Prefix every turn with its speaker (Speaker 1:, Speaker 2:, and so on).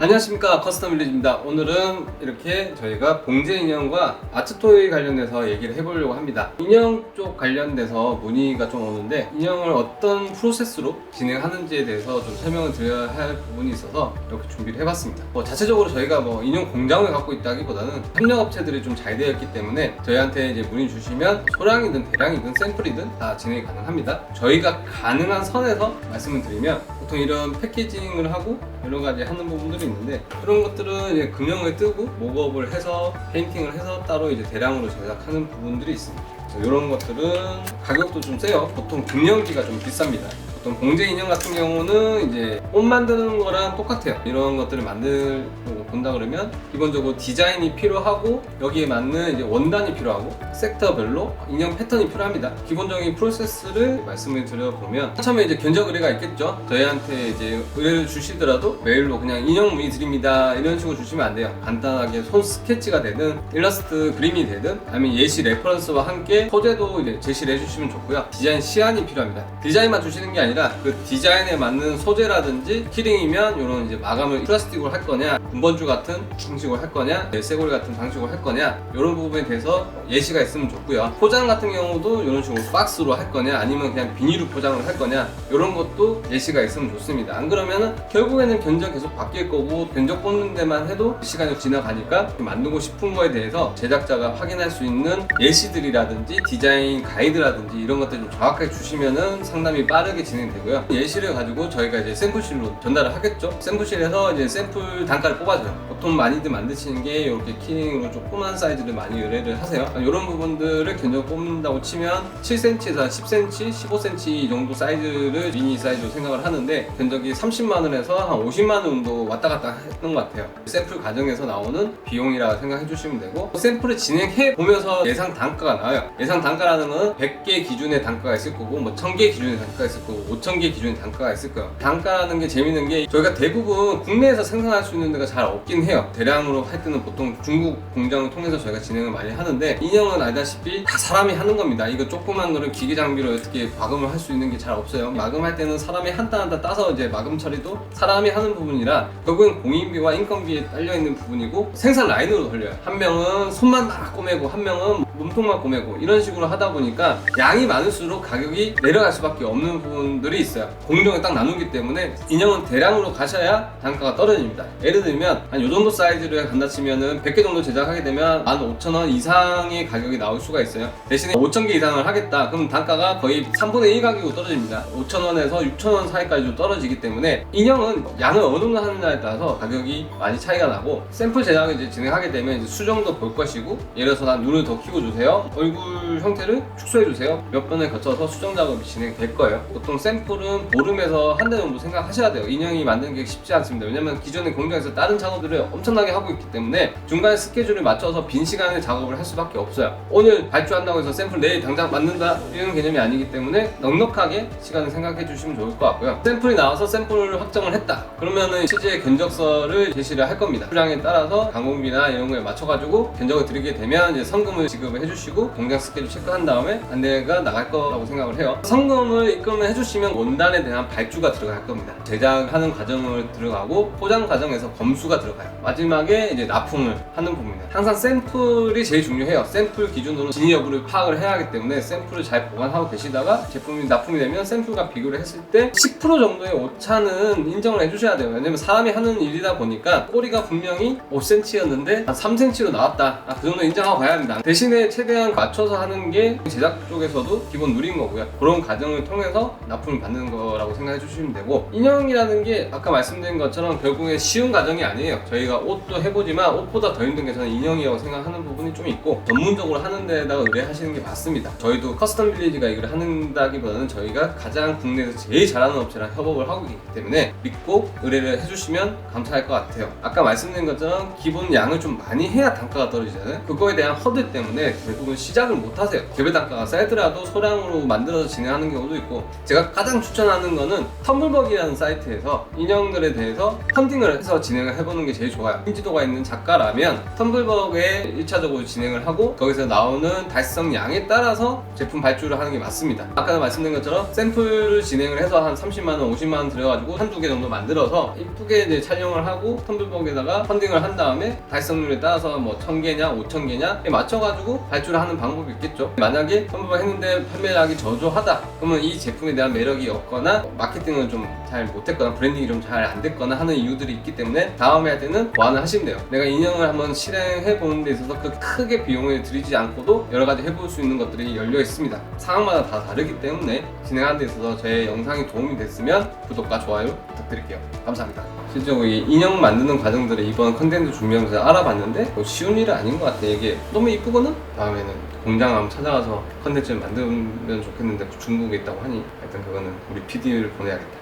Speaker 1: 안녕하십니까, 커스텀 빌리지입니다. 오늘은 이렇게 저희가 봉제 인형과 아트토이 관련돼서 얘기를 해보려고 합니다. 인형 쪽 관련돼서 문의가 좀 오는데 인형을 어떤 프로세스로 진행하는지에 대해서 좀 설명을 드려야 할 부분이 있어서 이렇게 준비를 해봤습니다. 자체적으로 저희가 인형 공장을 갖고 있다기보다는 협력업체들이 좀 잘 되어 있기 때문에 저희한테 이제 문의 주시면 소량이든 대량이든 샘플이든 다 진행이 가능합니다. 저희가 가능한 선에서 말씀을 드리면 보통 이런 패키징을 하고 여러 가지 하는 부분들이 있는데 그런 것들은 이제 금형을 뜨고 목업을 해서 페인팅을 해서 따로 이제 대량으로 제작하는 부분들이 있습니다. 이런 것들은 가격도 좀 세요. 보통 금형기가 좀 비쌉니다. 보통 봉제 인형 같은 경우는 이제 옷 만드는 거랑 똑같아요. 이런 것들을 만들고 본다 그러면 기본적으로 디자인이 필요하고 여기에 맞는 이제 원단이 필요하고 섹터별로 인형 패턴이 필요합니다. 기본적인 프로세스를 말씀을 드려보면 처음에 이제 견적 의뢰가 있겠죠. 저희한테 이제 의뢰를 주시더라도 메일로 그냥 인형 문의 드립니다 이런 식으로 주시면 안 돼요. 간단하게 손 스케치가 되든 일러스트 그림이 되든 아니면 예시 레퍼런스와 함께 소재도 이제 제시를 해주시면 좋고요. 디자인 시안이 필요합니다. 디자인만 주시는 게 아니라 그 디자인에 맞는 소재라든지 키링이면 이런 이제 마감을 플라스틱으로 할 거냐, 군번주 같은 방식으로 할 거냐, 쇠고리 같은 방식으로 할 거냐 이런 부분에 대해서 예시가 있으면 좋고요. 포장 같은 경우도 이런 식으로 박스로 할 거냐 아니면 그냥 비닐로 포장을 할 거냐 이런 것도 예시가 있으면 좋습니다. 안 그러면은 결국에는 견적 계속 바뀔 거고 견적 뽑는 데만 해도 시간이 지나가니까 만들고 싶은 거에 대해서 제작자가 확인할 수 있는 예시들이라든지 디자인 가이드라든지 이런 것들 좀 정확하게 주시면은 상담이 빠르게 진행되고요. 예시를 가지고 저희가 이제 샘플실로 전달을 하겠죠. 샘플실에서 이제 샘플 단가를 뽑아줘요. 보통 많이들 만드시는 게 이렇게 키링으로 조그만 사이즈를 많이 의뢰를 하세요. 이런 부분들을 견적 뽑는다고 치면 7cm에서 10cm, 15cm 이 정도 사이즈를 미니 사이즈로 생각을 하는데 견적이 30만원에서 한 50만원 정도 왔다 갔다 했던 것 같아요. 샘플 과정에서 나오는 비용이라고 생각해 주시면 되고 샘플을 진행해 보면서 예상 단가가 나와요. 예상 단가라는 건 100개 기준의 단가가 있을 거고 1000개 기준의 단가가 있을 거고 5000개 기준의 단가가 있을 거예요. 단가라는 게 재밌는 게 저희가 대부분 국내에서 생산할 수 있는 데가 잘 없긴 해요. 대량으로 할 때는 보통 중국 공장을 통해서 저희가 진행을 많이 하는데 인형은 알다시피 다 사람이 하는 겁니다. 이거 조그만 거를 기계 장비로 어떻게 마감을 할 수 있는 게 잘 없어요. 마감할 때는 사람이 한 단 한 단 따서 이제 마감 처리도 사람이 하는 부분이라 결국엔 공인비와 인건비에 딸려 있는 부분이고 생산 라인으로 돌려요. 한 명은 손만 막 꼬매고 한 명은 몸통만 꼬매고 이런 식으로 하다 보니까 양이 많을수록 가격이 내려갈 수밖에 없는 부분들이 있어요. 공정에 딱 나누기 때문에 인형은 대량으로 가셔야 단가가 떨어집니다. 예를 들면 한 요 정도 사이즈를 간다 치면은 100개 정도 제작하게 되면 15,000원 이상의 가격이 나올 수가 있어요. 대신에 5,000개 이상을 하겠다 그럼 단가가 거의 3분의 1 가격으로 떨어집니다. 5,000원에서 6,000원 사이까지 좀 떨어지기 때문에 인형은 양을 어느 정도 하느냐에 따라서 가격이 많이 차이가 나고 샘플 제작을 이제 진행하게 되면 이제 수정도 볼 것이고 예를 들어서 난 눈을 더 키워주세요, 얼굴 형태를 축소해주세요 몇 번을 거쳐서 수정 작업이 진행될 거예요. 보통 샘플은 보름에서 한 달 정도 생각하셔야 돼요. 인형이 만드는 게 쉽지 않습니다. 왜냐면 기존의 공장에서 다른 작업들을 엄청나게 하고 있기 때문에 중간에 스케줄을 맞춰서 빈 시간에 작업을 할 수밖에 없어요. 오늘 발주한다고 해서 샘플 내일 당장 만든다 이런 개념이 아니기 때문에 넉넉하게 시간을 생각해 주시면 좋을 것 같고요. 샘플이 나와서 샘플을 확정을 했다 그러면은 실제 견적서를 제시를 할 겁니다. 수량에 따라서 가공비나 이런 거에 맞춰가지고 견적을 드리게 되면 이제 성금을 지급을 해주시고 공장 스케줄 체크한 다음에 안내가 나갈 거라고 생각을 해요. 성금을 입금을 해주시면 원단에 대한 발주가 들어갈 겁니다. 제작하는 과정을 들어가고 포장 과정에서 검수가 들어가요. 마지막에 이제 납품을 하는 부분입니다. 항상 샘플이 제일 중요해요. 샘플 기준으로 진위 여부를 파악을 해야 하기 때문에 샘플을 잘 보관하고 계시다가 제품이 납품이 되면 샘플과 비교를 했을 때 10% 정도의 오차는 인정을 해주셔야 돼요. 왜냐면 사람이 하는 일이다 보니까 꼬리가 분명히 5cm였는데 한 3cm로 나왔다. 그 정도 인정하고 가야 합니다. 대신에 최대한 맞춰서 하는 게 제작 쪽에서도 기본 누린 거고요. 그런 과정을 통해서 납품을 받는 거라고 생각해 주시면 되고 인형이라는 게 아까 말씀드린 것처럼 결국에 쉬운 과정이 아니에요. 저희가 옷도 해보지만 옷보다 더 힘든 게 저는 인형이라고 생각하는 부분이 좀 있고 전문적으로 하는 데다가 의뢰하시는 게 맞습니다. 저희도 커스텀 빌리지가 이걸 한다기보다는 저희가 가장 국내에서 제일 잘하는 업체랑 협업을 하고 있기 때문에 믿고 의뢰를 해주시면 감사할 것 같아요. 아까 말씀드린 것처럼 기본 양을 좀 많이 해야 단가가 떨어지잖아요. 그거에 대한 허들 때문에 대부분 시작을 못 하세요. 개별 단가가 세더라도 소량으로 만들어서 진행하는 경우도 있고 제가 가장 추천하는 거는 텀블벅이라는 사이트에서 인형들에 대해서 펀딩을 해서 진행을 해보는 게 제일 좋아요. 인지도가 있는 작가라면 텀블벅에 1차적으로 진행을 하고 거기서 나오는 달성 양에 따라서 제품 발주를 하는 게 맞습니다. 아까 말씀드린 것처럼 샘플을 진행을 해서 한 30만원, 50만원 들여가지고 한두 개 정도 만들어서 이쁘게 이제 촬영을 하고 텀블벅에다가 펀딩을 한 다음에 달성률에 따라서 뭐 1000개냐 5000개냐에 맞춰가지고 발주를 하는 방법이 있겠죠. 만약에 텀블벅 했는데 판매량이 저조하다 그러면 이 제품에 대한 매력이 없거나 마케팅을 좀 잘 못했거나 브랜딩이 좀 잘 안 됐거나 하는 이유들이 있기 때문에 다음에 할 때는 보완을 하시면 돼요. 내가 인형을 한번 실행해 보는 데 있어서 그 크게 비용을 들이지 않고도 여러 가지 해볼 수 있는 것들이 열려 있습니다. 상황마다 다 다르기 때문에 진행하는 데 있어서 제 영상이 도움이 됐으면 구독과 좋아요 부탁드릴게요. 감사합니다. 실제로 이 인형 만드는 과정들을 이번 컨텐츠 준비하면서 알아봤는데 뭐 쉬운 일은 아닌 것 같아. 이게 너무 이쁘거든? 다음에는 공장 한번 찾아가서 컨텐츠를 만들면 좋겠는데 중국에 있다고 하니 하여튼 그거는 우리 PD를 보내야겠다.